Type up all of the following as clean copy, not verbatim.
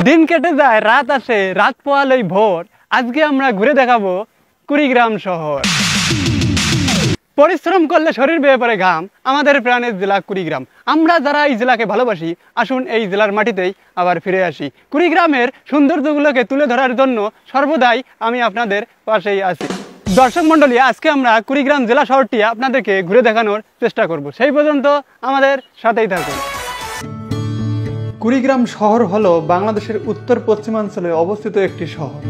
দিন কেটে যায়, রাত আসে, রাত পোহালেই ভোর। আজকে আমরা ঘুরে দেখাবো কুড়িগ্রাম শহর। পরিশ্রম করলে শরীর বেয়ে পড়ে ঘাম, আমাদের প্রাণের জেলা কুড়িগ্রাম। আমরা যারা এই জেলাকে ভালোবাসি, আসুন এই জেলার মাটিতেই আবার ফিরে আসি। কুড়িগ্রামের সৌন্দর্যগুলোকে তুলে ধরার জন্য সর্বদাই আমি আপনাদের পাশেই আছি। দর্শক মণ্ডলী, আজকে আমরা কুড়িগ্রাম জেলা শহরটি আপনাদেরকে ঘুরে দেখানোর চেষ্টা করব। সেই পর্যন্ত আমাদের সাথেই থাকুন। কুড়িগ্রাম শহর হলো বাংলাদেশের উত্তর পশ্চিমাঞ্চলে অবস্থিত একটি শহর,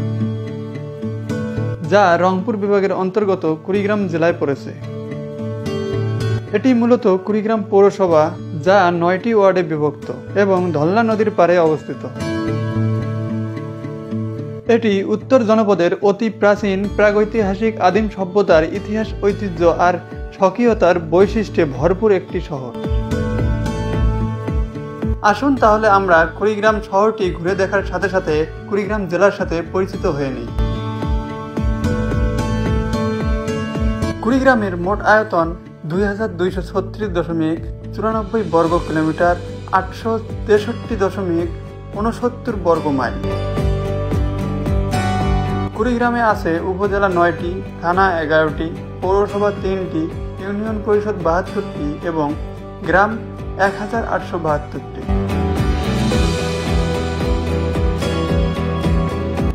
যা রংপুর বিভাগের অন্তর্গত কুড়িগ্রাম জেলায় পড়েছে। এটি মূলত কুড়িগ্রাম পৌরসভা, যা 9টি ওয়ার্ডে বিভক্ত এবং ধলনা নদীর পাড়ে অবস্থিত। এটি উত্তর জনপদের অতি প্রাচীন প্রাগৈতিহাসিক আদিম সভ্যতার ইতিহাস, ঐতিহ্য আর স্বকীয়তার বৈশিষ্ট্যে ভরপুর একটি শহর। আসুন তাহলে আমরা কুড়িগ্রাম শহরটি ঘুরে দেখার সাথে সাথে কুড়িগ্রাম জেলার সাথে পরিচিত হয়ে নিই। কুড়িগ্রামের মোট আয়তন 2236.94 বর্গ কিলোমিটার, 863.69 বর্গ মাইল। কুড়িগ্রামে আছে উপজেলা 9টি, থানা 11টি, পৌরসভা 3টি, ইউনিয়ন পরিষদ 72টি এবং গ্রাম 1872টি।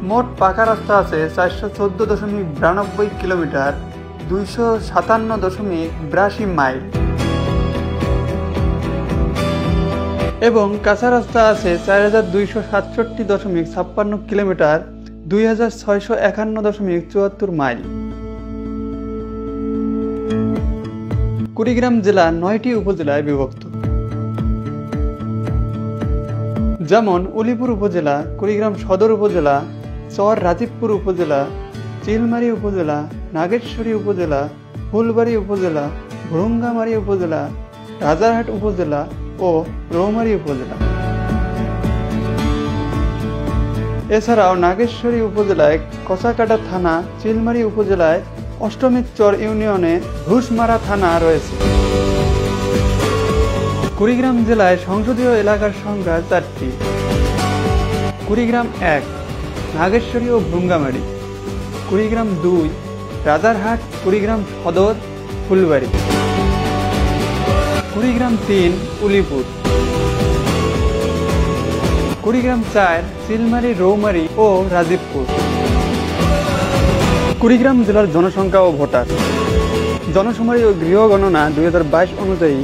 মোট পাকা রাস্তা আছে 414.92 কিলোমিটার, 257.82 মাইল এবং কাঁচা রাস্তা আছে 4267.56 কিলোমিটার, 2651.74 মাইল। কুড়িগ্রাম জেলা 9টি উপজেলায় বিভক্ত, যেমন উলিপুর উপজেলা, কুড়িগ্রাম সদর উপজেলা, চর রাজীবপুর উপজেলা, চিলমারী উপজেলা, নাগেশ্বরী উপজেলা, ফুলবাড়ী উপজেলা, ভুরুঙ্গামারী উপজেলা, রাজারহাট উপজেলা ও রৌমারী উপজেলা। এছাড়াও নাগেশ্বরী উপজেলায় কচাকাটা থানা, চিলমারী উপজেলায় অষ্টমীচর ইউনিয়নে ঘুষমারা থানা রয়েছে। কুড়িগ্রাম জেলায় সংসদীয় এলাকার সংখ্যা 4টি। কুড়িগ্রাম 1, নাগেশ্বরী ও ভুরুঙ্গামারী। কুড়িগ্রাম 2, রাজারহাট, কুড়িগ্রাম সদর, ফুলবাড়ী। কুড়িগ্রাম 3, উলিপুর। কুড়িগ্রাম 4, চিলমারী, রৌমারী ও রাজীবপুর। কুড়িগ্রাম জেলার জনসংখ্যা ও ভোটার। জনশুমারি ও গৃহ গণনা 2022 অনুযায়ী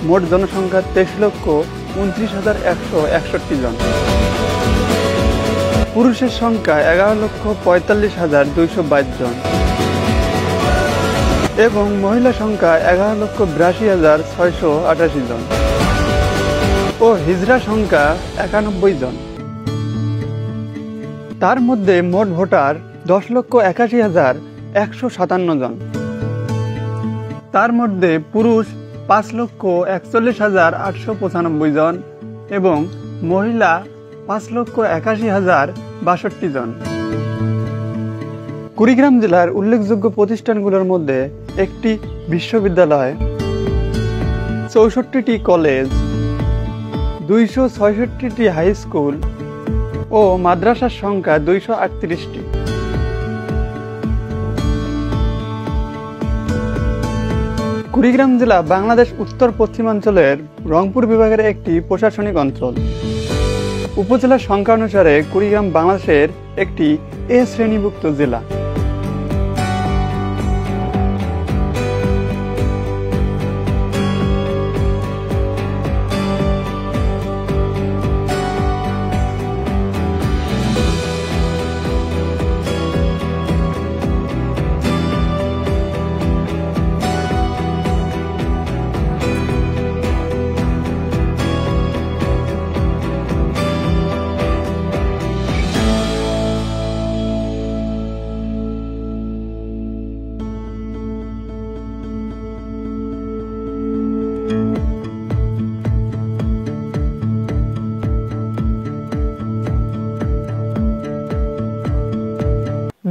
মোট জনসংখ্যা 23,29,161 জন। পুরুষের সংখ্যা 11,45,222 জন এবং মহিলা সংখ্যা 11,82,688 জন ও হিজড়া সংখ্যা 91 জন। তার মধ্যে মোট ভোটার 10,81,157 জন। তার মধ্যে পুরুষ 5,41,895 জন এবং মহিলা 5,81,062 জন। কুড়িগ্রাম জেলার উল্লেখযোগ্য প্রতিষ্ঠানগুলোর মধ্যে একটি বিশ্ববিদ্যালয়, 64টি কলেজ, 266টি হাই স্কুল ও মাদ্রাসার সংখ্যা 238টি। কুড়িগ্রাম জেলা বাংলাদেশ উত্তর পশ্চিমাঞ্চলের রংপুর বিভাগের একটি প্রশাসনিক অঞ্চল। উপজেলার সংখ্যা অনুসারে কুড়িগ্রাম বাংলাদেশের একটি এ শ্রেণীভুক্ত জেলা।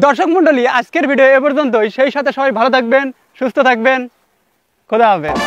দর্শক মণ্ডলী, আজকের ভিডিও এ পর্যন্তই। সেই সাথে সবাই ভালো থাকবেন, সুস্থ থাকবেন। খোদা হাফেজ।